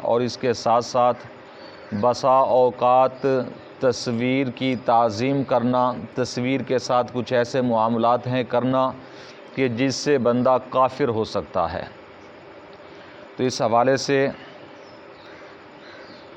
اور اس کے ساتھ ساتھ بسا اوقات تصویر کی تعظیم کرنا، تصویر کے ساتھ کچھ ایسے معاملات ہیں کرنا کہ جس سے بندہ کافر ہو سکتا ہے۔ تو اس حوالے سے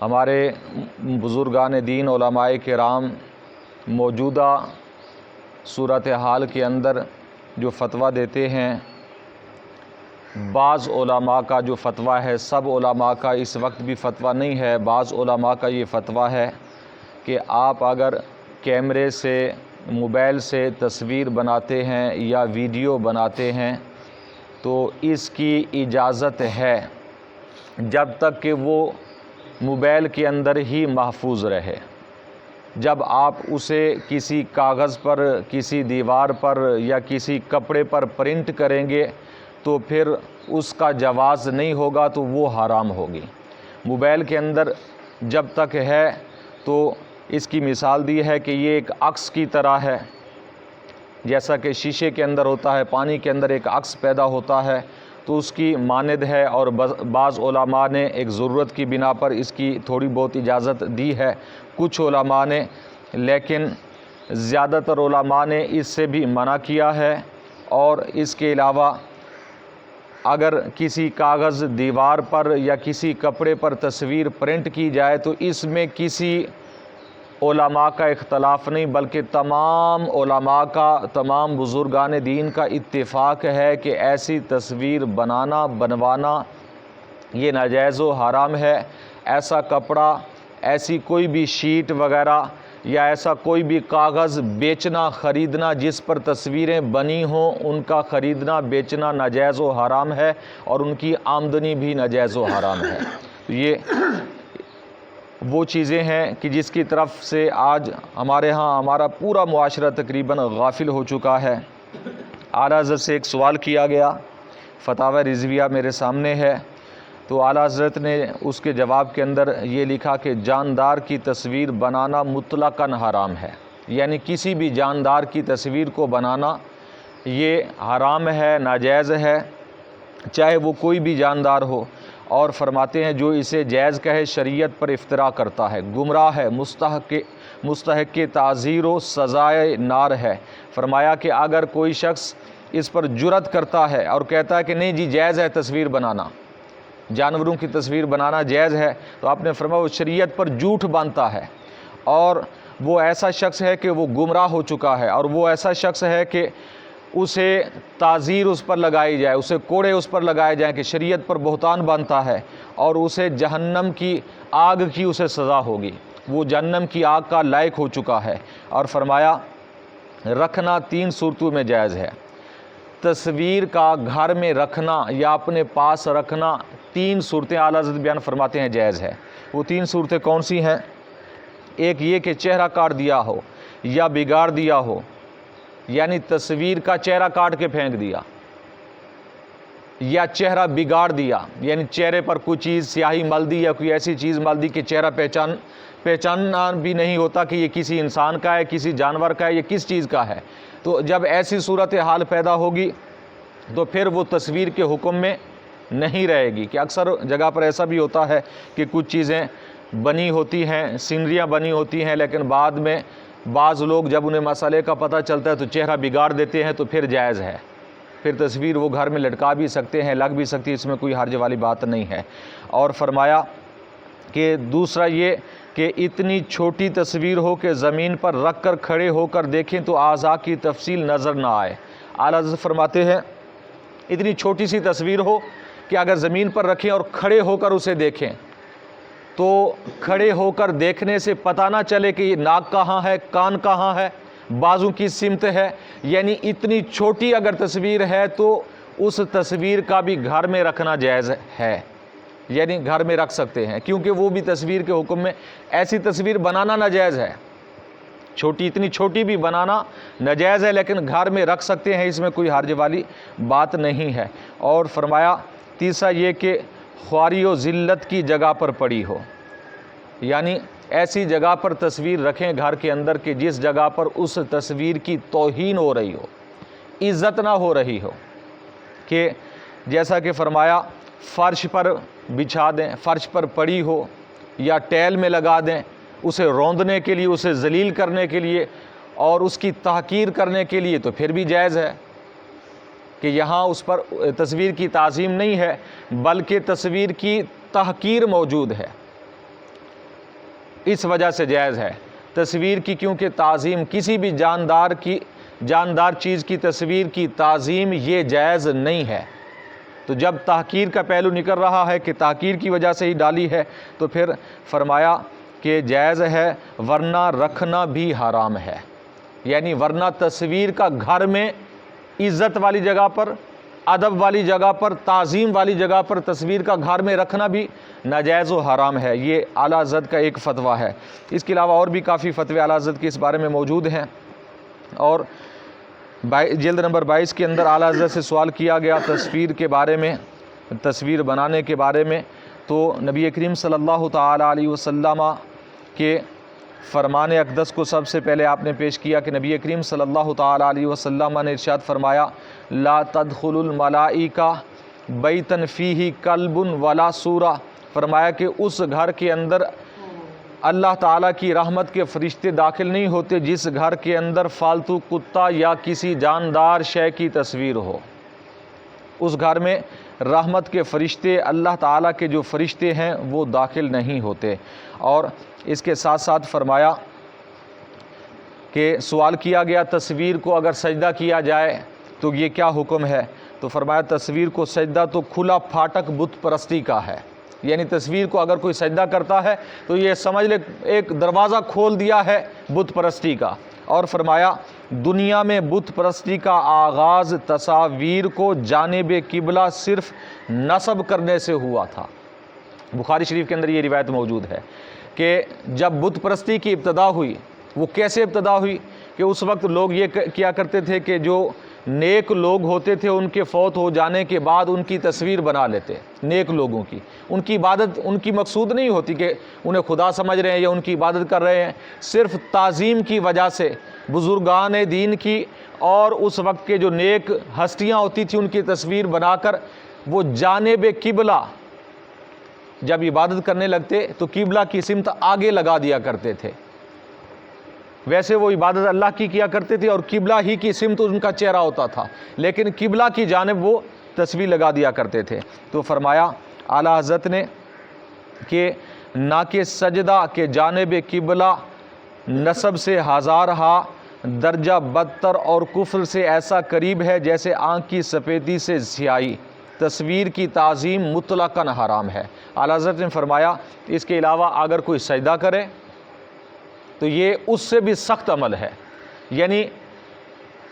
ہمارے بزرگان دین علماء کرام موجودہ صورتحال کے اندر جو فتویٰ دیتے ہیں، بعض علماء کا جو فتویٰ ہے، سب علماء کا اس وقت بھی فتویٰ نہیں ہے، بعض علماء کا یہ فتویٰ ہے کہ آپ اگر کیمرے سے، موبائل سے تصویر بناتے ہیں یا ویڈیو بناتے ہیں تو اس کی اجازت ہے جب تک کہ وہ موبائل کے اندر ہی محفوظ رہے۔ جب آپ اسے کسی کاغذ پر، کسی دیوار پر یا کسی کپڑے پر پرنٹ کریں گے تو پھر اس کا جواز نہیں ہوگا، تو وہ حرام ہوگی۔ موبائل کے اندر جب تک ہے تو اس کی مثال دی ہے کہ یہ ایک عکس کی طرح ہے، جیسا کہ شیشے کے اندر ہوتا ہے، پانی کے اندر ایک عکس پیدا ہوتا ہے، تو اس کی مانند ہے۔ اور بعض علماء نے ایک ضرورت کی بنا پر اس کی تھوڑی بہت اجازت دی ہے، کچھ علماء نے، لیکن زیادہ تر علماء نے اس سے بھی منع کیا ہے۔ اور اس کے علاوہ اگر کسی کاغذ، دیوار پر یا کسی کپڑے پر تصویر پرنٹ کی جائے تو اس میں کسی علماء کا اختلاف نہیں، بلکہ تمام علماء کا، تمام بزرگان دین کا اتفاق ہے کہ ایسی تصویر بنوانا یہ ناجائز و حرام ہے۔ ایسا کپڑا، ایسی کوئی بھی شیٹ وغیرہ یا ایسا کوئی بھی کاغذ بیچنا، خریدنا جس پر تصویریں بنی ہوں، ان کا خریدنا، بیچنا ناجائز و حرام ہے، اور ان کی آمدنی بھی ناجائز و حرام ہے۔ یہ وہ چیزیں ہیں کہ جس کی طرف سے آج ہمارے ہاں ہمارا پورا معاشرہ تقریباً غافل ہو چکا ہے۔ اعلیٰ حضرت سے ایک سوال کیا گیا، فتاوی رضویہ میرے سامنے ہے، تو اعلیٰ حضرت نے اس کے جواب کے اندر یہ لکھا کہ جاندار کی تصویر بنانا مطلقاً حرام ہے، یعنی کسی بھی جاندار کی تصویر کو بنانا یہ حرام ہے، ناجائز ہے، چاہے وہ کوئی بھی جاندار ہو۔ اور فرماتے ہیں جو اسے جائز کہے شریعت پر افتراء کرتا ہے، گمراہ ہے، مستحق تعزیر و سزائے نار ہے۔ فرمایا کہ اگر کوئی شخص اس پر جرأت کرتا ہے اور کہتا ہے کہ نہیں جی جائز ہے تصویر بنانا، جانوروں کی تصویر بنانا جائز ہے، تو آپ نے فرمایا وہ شریعت پر جھوٹ باندھتا ہے، اور وہ ایسا شخص ہے کہ وہ گمراہ ہو چکا ہے، اور وہ ایسا شخص ہے کہ اسے تعزیر اس پر لگائی جائے، اسے کوڑے اس پر لگائے جائیں کہ شریعت پر بہتان باندھتا ہے، اور اسے جہنم کی آگ کی اسے سزا ہوگی، وہ جہنم کی آگ کا لائق ہو چکا ہے۔ اور فرمایا رکھنا 3 صورتوں میں جائز ہے۔ تصویر کا گھر میں رکھنا یا اپنے پاس رکھنا 3 صورتیں اعلیٰ حضرت بیان فرماتے ہیں جائز ہے۔ وہ 3 صورتیں کون سی ہیں؟ ایک یہ کہ چہرہ کاٹ دیا ہو یا بگاڑ دیا ہو، یعنی تصویر کا چہرہ کاٹ کے پھینک دیا، یا چہرہ بگاڑ دیا، یعنی چہرے پر کوئی چیز سیاہی مل دی یا کوئی ایسی چیز مل دی کہ چہرہ پہچاننا بھی نہیں ہوتا کہ یہ کسی انسان کا ہے، کسی جانور کا ہے، یہ کس چیز کا ہے۔ تو جب ایسی صورتحال پیدا ہوگی تو پھر وہ تصویر کے حکم میں نہیں رہے گی، کہ اکثر جگہ پر ایسا بھی ہوتا ہے کہ کچھ چیزیں بنی ہوتی ہیں، سینریاں بنی ہوتی ہیں، لیکن بعد میں بعض لوگ جب انہیں مسئلے کا پتہ چلتا ہے تو چہرہ بگاڑ دیتے ہیں، تو پھر جائز ہے، پھر تصویر وہ گھر میں لٹکا بھی سکتے ہیں، لگ بھی سکتی ہے، اس میں کوئی حرج والی بات نہیں ہے۔ اور فرمایا کہ دوسرا یہ کہ اتنی چھوٹی تصویر ہو کہ زمین پر رکھ کر کھڑے ہو کر دیکھیں تو اعضاء کی تفصیل نظر نہ آئے۔ اعلیٰ حضرت فرماتے ہیں اتنی چھوٹی سی تصویر ہو کہ اگر زمین پر رکھیں اور کھڑے ہو کر اسے دیکھیں تو کھڑے ہو کر دیکھنے سے پتہ نہ چلے کہ یہ ناک کہاں ہے، کان کہاں ہے، بازو کی سمت ہے، یعنی اتنی چھوٹی اگر تصویر ہے تو اس تصویر کا بھی گھر میں رکھنا جائز ہے، یعنی گھر میں رکھ سکتے ہیں، کیونکہ وہ بھی تصویر کے حکم میں، ایسی تصویر بنانا ناجائز ہے، چھوٹی، اتنی چھوٹی بھی بنانا ناجائز ہے، لیکن گھر میں رکھ سکتے ہیں، اس میں کوئی حرج والی بات نہیں ہے۔ اور فرمایا تیسرا یہ کہ خواری و ذلت کی جگہ پر پڑی ہو، یعنی ایسی جگہ پر تصویر رکھیں گھر کے اندر کہ جس جگہ پر اس تصویر کی توہین ہو رہی ہو، عزت نہ ہو رہی ہو، کہ جیسا کہ فرمایا فرش پر بچھا دیں، فرش پر پڑی ہو یا ٹیل میں لگا دیں، اسے روندنے کے لیے، اسے ذلیل کرنے کے لیے اور اس کی تحقیر کرنے کے لیے، تو پھر بھی جائز ہے کہ یہاں اس پر تصویر کی تعظیم نہیں ہے بلکہ تصویر کی تحقیر موجود ہے، اس وجہ سے جائز ہے تصویر کی، کیونکہ تعظیم کسی بھی جاندار چیز کی تصویر کی تعظیم یہ جائز نہیں ہے۔ تو جب تحقیر کا پہلو نکل رہا ہے کہ تحقیر کی وجہ سے ہی ڈالی ہے، تو پھر فرمایا کہ جائز ہے، ورنہ رکھنا بھی حرام ہے، یعنی ورنہ تصویر کا گھر میں عزت والی جگہ پر، ادب والی جگہ پر، تعظیم والی جگہ پر تصویر کا گھر میں رکھنا بھی ناجائز و حرام ہے۔ یہ اعلیٰ حضرت کا ایک فتویٰ ہے۔ اس کے علاوہ اور بھی کافی فتوے اعلیٰ حضرت کے اس بارے میں موجود ہیں، اور جلد نمبر 22 کے اندر اعلیٰ حضرت سے سوال کیا گیا تصویر کے بارے میں، تصویر بنانے کے بارے میں، تو نبی کریم صلی اللہ تعالی علیہ وسلم کے فرمان اقدس کو سب سے پہلے آپ نے پیش کیا کہ نبی کریم صلی اللہ تعالی علیہ وسلم نے ارشاد فرمایا، لا تدخل الملائکہ بیتن فیہ کلب ولا سورہ، فرمایا کہ اس گھر کے اندر اللہ تعالیٰ کی رحمت کے فرشتے داخل نہیں ہوتے جس گھر کے اندر فالتو کتا یا کسی جاندار شے کی تصویر ہو۔ اس گھر میں رحمت کے فرشتے، اللہ تعالیٰ کے جو فرشتے ہیں وہ داخل نہیں ہوتے۔ اور اس کے ساتھ ساتھ فرمایا کہ سوال کیا گیا تصویر کو اگر سجدہ کیا جائے تو یہ کیا حکم ہے؟ تو فرمایا تصویر کو سجدہ تو کھلا پھاٹک بت پرستی کا ہے، یعنی تصویر کو اگر کوئی سجدہ کرتا ہے تو یہ سمجھ لے ایک دروازہ کھول دیا ہے بت پرستی کا۔ اور فرمایا دنیا میں بت پرستی کا آغاز تصاویر کو جانب قبلہ صرف نصب کرنے سے ہوا تھا۔ بخاری شریف کے اندر یہ روایت موجود ہے کہ جب بت پرستی کی ابتدا ہوئی، وہ کیسے ابتدا ہوئی کہ اس وقت لوگ یہ کیا کرتے تھے کہ جو نیک لوگ ہوتے تھے ان کے فوت ہو جانے کے بعد ان کی تصویر بنا لیتے، نیک لوگوں کی، ان کی عبادت ان کی مقصود نہیں ہوتی کہ انہیں خدا سمجھ رہے ہیں یا ان کی عبادت کر رہے ہیں، صرف تعظیم کی وجہ سے بزرگان دین کی اور اس وقت کے جو نیک ہستیاں ہوتی تھیں ان کی تصویر بنا کر وہ جانب قبلہ جب عبادت کرنے لگتے تو قبلہ کی سمت آگے لگا دیا کرتے تھے۔ ویسے وہ عبادت اللہ کی کیا کرتے تھے اور قبلہ ہی کی سمت ان کا چہرہ ہوتا تھا، لیکن قبلہ کی جانب وہ تصویر لگا دیا کرتے تھے۔ تو فرمایا اعلیٰ حضرت نے کہ نہ کہ سجدہ کے جانب قبلہ نسب سے ہزارہا درجہ بدتر اور کفر سے ایسا قریب ہے جیسے آنکھ کی سفیدی سے سیاہی، تصویر کی تعظیم مطلقاً حرام ہے۔ اعلیٰ حضرت نے فرمایا اس کے علاوہ اگر کوئی سجدہ کرے تو یہ اس سے بھی سخت عمل ہے، یعنی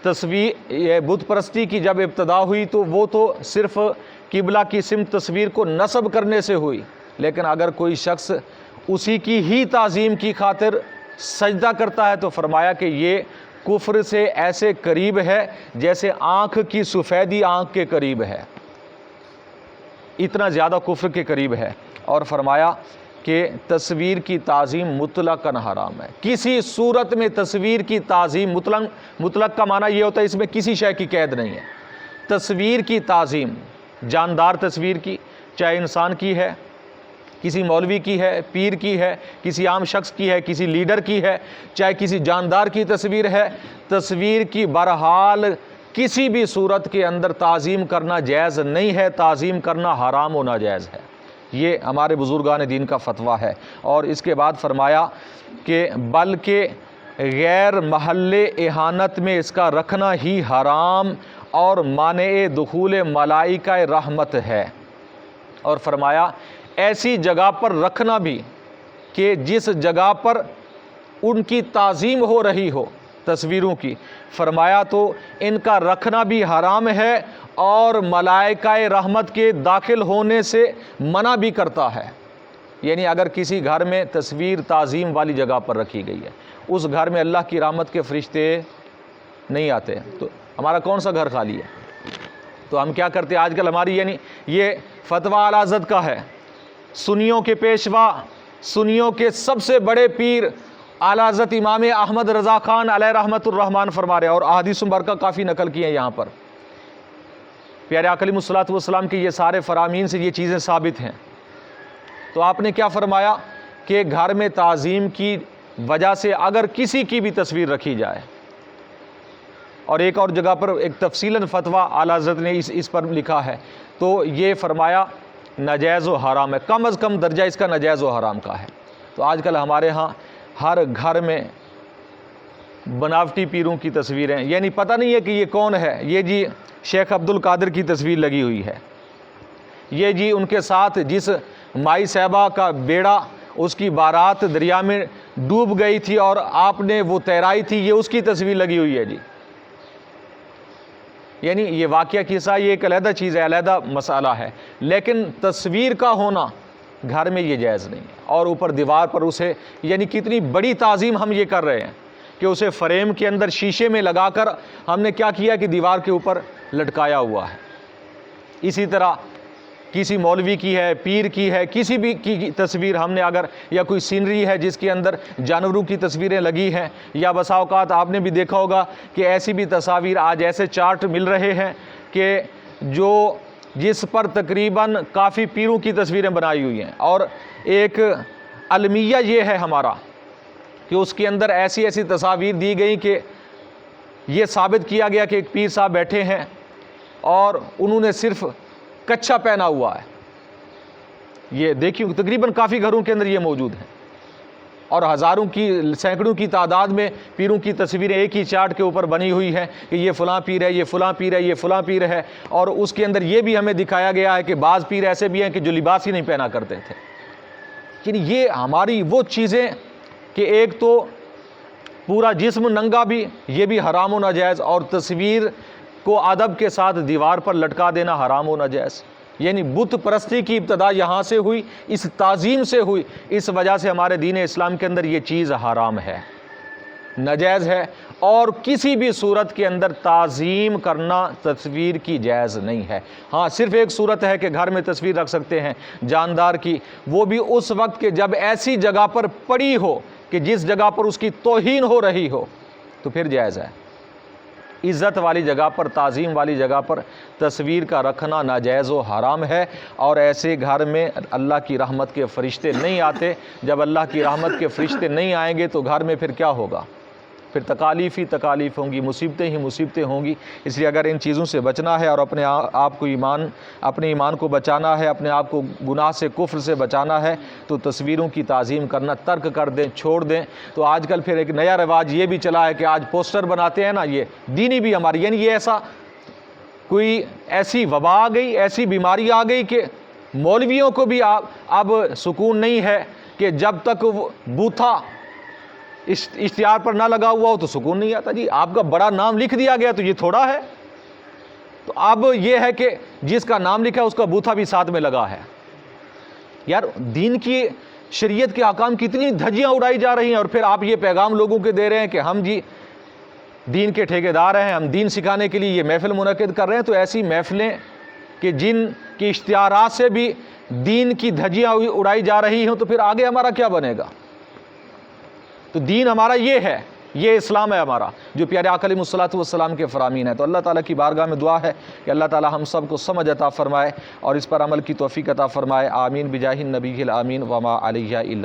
تصویر یہ بت پرستی کی جب ابتدا ہوئی تو وہ تو صرف قبلہ کی سمت تصویر کو نصب کرنے سے ہوئی، لیکن اگر کوئی شخص اسی کی ہی تعظیم کی خاطر سجدہ کرتا ہے تو فرمایا کہ یہ کفر سے ایسے قریب ہے جیسے آنکھ کی سفیدی آنکھ کے قریب ہے، اتنا زیادہ کفر کے قریب ہے۔ اور فرمایا کہ تصویر کی تعظیم مطلقاً حرام ہے، کسی صورت میں تصویر کی تعظیم، مطلق کا معنی یہ ہوتا ہے اس میں کسی شے کی قید نہیں ہے، تصویر کی تعظیم، جاندار تصویر کی، چاہے انسان کی ہے، کسی مولوی کی ہے، پیر کی ہے، کسی عام شخص کی ہے، کسی لیڈر کی ہے، چاہے کسی جاندار کی تصویر ہے، تصویر کی بہرحال کسی بھی صورت کے اندر تعظیم کرنا جائز نہیں ہے، تعظیم کرنا حرام و ناجائز ہے۔ یہ ہمارے بزرگان دین کا فتویٰ ہے۔ اور اس کے بعد فرمایا کہ بلکہ غیر محل اہانت میں اس کا رکھنا ہی حرام اور مانع دخول ملائکہ رحمت ہے۔ اور فرمایا ایسی جگہ پر رکھنا بھی کہ جس جگہ پر ان کی تعظیم ہو رہی ہو تصویروں کی، فرمایا تو ان کا رکھنا بھی حرام ہے اور ملائکہ رحمت کے داخل ہونے سے منع بھی کرتا ہے۔ یعنی اگر کسی گھر میں تصویر تعظیم والی جگہ پر رکھی گئی ہے، اس گھر میں اللہ کی رحمت کے فرشتے نہیں آتے تو ہمارا کون سا گھر خالی ہے؟ تو ہم کیا کرتے آج کل، ہماری یعنی یہ فتویٰ اعلیٰ حضرت کا ہے، سنیوں کے پیشوا، سنیوں کے سب سے بڑے پیر اعلیٰ حضرت امام احمد رضا خان علیہ رحمت الرحمن فرما رہے ہیں، اور احادیث مبارکہ کافی نقل کی ہیں یہاں پر۔ پیارے آقا علیہ الصلوۃ والسلام کے یہ سارے فرامین سے یہ چیزیں ثابت ہیں تو آپ نے کیا فرمایا کہ گھر میں تعظیم کی وجہ سے اگر کسی کی بھی تصویر رکھی جائے، اور ایک اور جگہ پر ایک تفصیلاً فتویٰ اعلیٰ حضرت نے اس پر لکھا ہے، تو یہ فرمایا ناجائز و حرام ہے، کم از کم درجہ اس کا ناجائز و حرام کا ہے۔ تو آج کل ہمارے ہاں ہر گھر میں بناوٹی پیروں کی تصویریں، یعنی پتہ نہیں ہے کہ یہ کون ہے، یہ جی شیخ عبد القادر کی تصویر لگی ہوئی ہے، یہ جی ان کے ساتھ جس مائی صاحبہ کا بیڑا اس کی بارات دریا میں ڈوب گئی تھی اور آپ نے وہ تیرائی تھی، یہ اس کی تصویر لگی ہوئی ہے جی۔ یعنی یہ واقعہ قصہ یہ ایک علیحدہ چیز ہے، علیحدہ مسئلہ ہے، لیکن تصویر کا ہونا گھر میں یہ جائز نہیں ہے۔ اور اوپر دیوار پر اسے، یعنی کتنی بڑی تعظیم ہم یہ کر رہے ہیں کہ اسے فریم کے اندر شیشے میں لگا کر ہم نے کیا کیا کہ دیوار کے اوپر لٹکایا ہوا ہے۔ اسی طرح کسی مولوی کی ہے، پیر کی ہے، کسی بھی کی تصویر ہم نے اگر، یا کوئی سینری ہے جس کے اندر جانوروں کی تصویریں لگی ہیں، یا بسا اوقات آپ نے بھی دیکھا ہوگا کہ ایسی بھی تصاویر آج ایسے چارٹ مل رہے ہیں کہ جس پر تقریباً کافی پیروں کی تصویریں بنائی ہوئی ہیں، اور ایک المیہ یہ ہے ہمارا کہ اس کے اندر ایسی ایسی تصاویر دی گئی کہ یہ ثابت کیا گیا کہ ایک پیر صاحب بیٹھے ہیں اور انہوں نے صرف کچھا پہنا ہوا ہے۔ یہ دیکھیے تقریباً کافی گھروں کے اندر یہ موجود ہیں، اور ہزاروں کی، سینکڑوں کی تعداد میں پیروں کی تصویریں ایک ہی چارٹ کے اوپر بنی ہوئی ہیں کہ یہ فلاں پیر ہے، یہ فلاں پیر ہے، یہ فلاں پیر ہے۔ اور اس کے اندر یہ بھی ہمیں دکھایا گیا ہے کہ بعض پیر ایسے بھی ہیں کہ جو لباس ہی نہیں پہنا کرتے تھے۔ یعنی یہ ہماری وہ چیزیں کہ ایک تو پورا جسم ننگا بھی، یہ بھی حرام و ناجائز، اور تصویر کو ادب کے ساتھ دیوار پر لٹکا دینا حرام و ناجائز۔ یعنی بت پرستی کی ابتدا یہاں سے ہوئی، اس تعظیم سے ہوئی، اس وجہ سے ہمارے دین اسلام کے اندر یہ چیز حرام ہے، ناجائز ہے، اور کسی بھی صورت کے اندر تعظیم کرنا تصویر کی جائز نہیں ہے۔ ہاں صرف ایک صورت ہے کہ گھر میں تصویر رکھ سکتے ہیں جاندار کی، وہ بھی اس وقت کہ جب ایسی جگہ پر پڑی ہو کہ جس جگہ پر اس کی توہین ہو رہی ہو تو پھر جائز ہے۔ عزت والی جگہ پر، تعظیم والی جگہ پر تصویر کا رکھنا ناجائز و حرام ہے، اور ایسے گھر میں اللہ کی رحمت کے فرشتے نہیں آتے۔ جب اللہ کی رحمت کے فرشتے نہیں آئیں گے تو گھر میں پھر کیا ہوگا؟ پھر تکالیف ہی تکالیف ہوں گی، مصیبتیں ہی مصیبتیں ہوں گی۔ اس لیے اگر ان چیزوں سے بچنا ہے اور اپنے آپ کو اپنے ایمان کو بچانا ہے، اپنے آپ کو گناہ سے، کفر سے بچانا ہے، تو تصویروں کی تعظیم کرنا ترک کر دیں، چھوڑ دیں۔ تو آج کل پھر ایک نیا رواج یہ بھی چلا ہے کہ آج پوسٹر بناتے ہیں نا، یہ دینی بھی ہماری، یعنی یہ ایسا کوئی ایسی وبا آ گئی، ایسی بیماری آ گئی کہ مولویوں کو بھی اب سکون نہیں ہے کہ جب تک وہ بوتھا اشتہار پر نہ لگا ہوا ہو تو سکون نہیں آتا۔ جی آپ کا بڑا نام لکھ دیا گیا تو یہ تھوڑا ہے، تو اب یہ ہے کہ جس کا نام لکھا ہے اس کا بوتھا بھی ساتھ میں لگا ہے۔ یار دین کی، شریعت کے احکام کتنی دھجیاں اڑائی جا رہی ہیں، اور پھر آپ یہ پیغام لوگوں کے دے رہے ہیں کہ ہم جی دین کے ٹھیکیدار ہیں، ہم دین سکھانے کے لیے یہ محفل منعقد کر رہے ہیں۔ تو ایسی محفلیں کہ جن کی اشتہارات سے بھی دین کی دھجیاں اڑائی جا رہی ہوں، تو پھر آگے ہمارا کیا بنے گا؟ تو دین ہمارا یہ ہے، یہ اسلام ہے ہمارا، جو پیارے آقا علیہ الصلوۃ والسلام کے فرامین ہے۔ تو اللہ تعالیٰ کی بارگاہ میں دعا ہے کہ اللہ تعالیٰ ہم سب کو سمجھ عطا فرمائے اور اس پر عمل کی توفیق عطا فرمائے۔ آمین بجاہ النبی الامین وما علیہ الا